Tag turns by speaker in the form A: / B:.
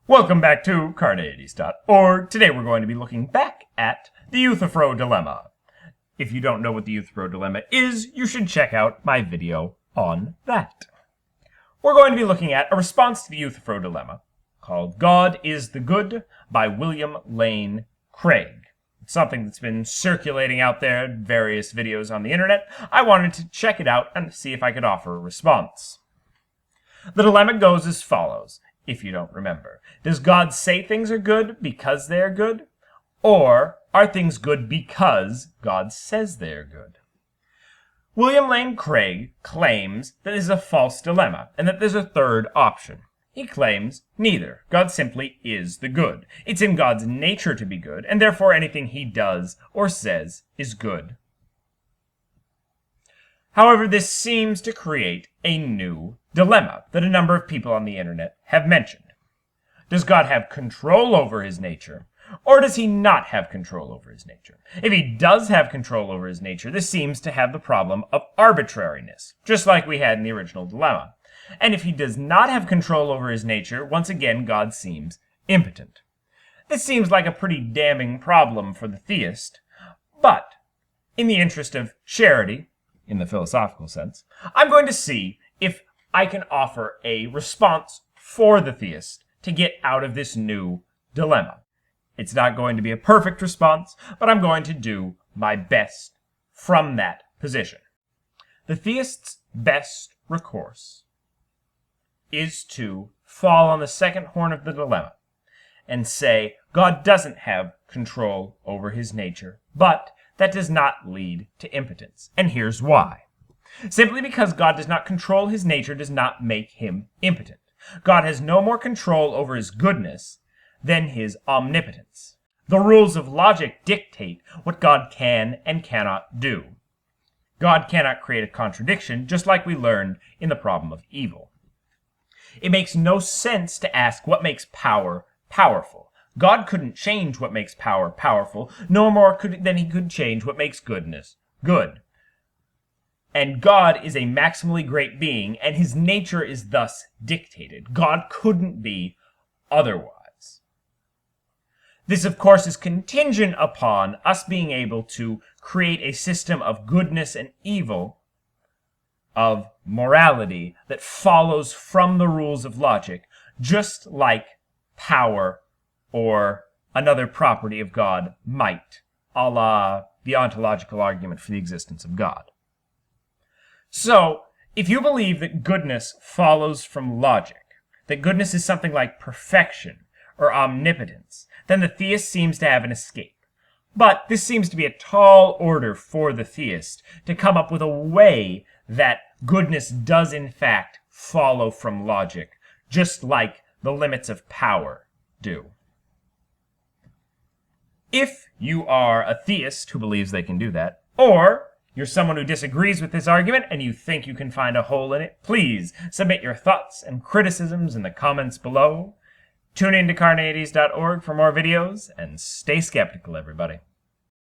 A: Welcome back to Carneades.org. Today we're going to be looking back at the Euthyphro Dilemma. If you don't know what the Euthyphro Dilemma is, you should check out my video on that. We're going to be looking at a response to the Euthyphro Dilemma called God is the Good by William Lane Craig. It's something that's been circulating out there in various videos on the internet. I wanted to check it out and see if I could offer a response. The dilemma goes as follows. If you don't remember, does God say things are good because they are good? Or are things good because God says they are good? William Lane Craig claims that this is a false dilemma and that there's a third option. He claims neither. God simply is the good. It's in God's nature to be good, and therefore anything he does or says is good. However, this seems to create a new dilemma that a number of people on the internet have mentioned. Does God have control over his nature, or does he not have control over his nature? If he does have control over his nature, this seems to have the problem of arbitrariness, just like we had in the original dilemma. And if he does not have control over his nature, once again, God seems impotent. This seems like a pretty damning problem for the theist, but in the interest of charity, in the philosophical sense, I'm going to see if I can offer a response for the theist to get out of this new dilemma. It's not going to be a perfect response, but I'm going to do my best from that position. The theist's best recourse is to fall on the second horn of the dilemma and say God doesn't have control over his nature, but that does not lead to impotence. And here's why. Simply because God does not control his nature does not make him impotent. God has no more control over his goodness than his omnipotence. The rules of logic dictate what God can and cannot do. God cannot create a contradiction, just like we learned in the problem of evil. It makes no sense to ask what makes power powerful. God couldn't change what makes power powerful, no more than he could change what makes goodness good. And God is a maximally great being, and his nature is thus dictated. God couldn't be otherwise. This, of course, is contingent upon us being able to create a system of goodness and evil, of morality, that follows from the rules of logic, just like power or another property of God might, a la the ontological argument for the existence of God. So, if you believe that goodness follows from logic, that goodness is something like perfection or omnipotence, then the theist seems to have an escape. But this seems to be a tall order for the theist to come up with a way that goodness does in fact follow from logic, just like the limits of power do. If you are a theist who believes they can do that, or you're someone who disagrees with this argument and you think you can find a hole in it, please submit your thoughts and criticisms in the comments below. Tune in to Carneades.org for more videos, and stay skeptical, everybody.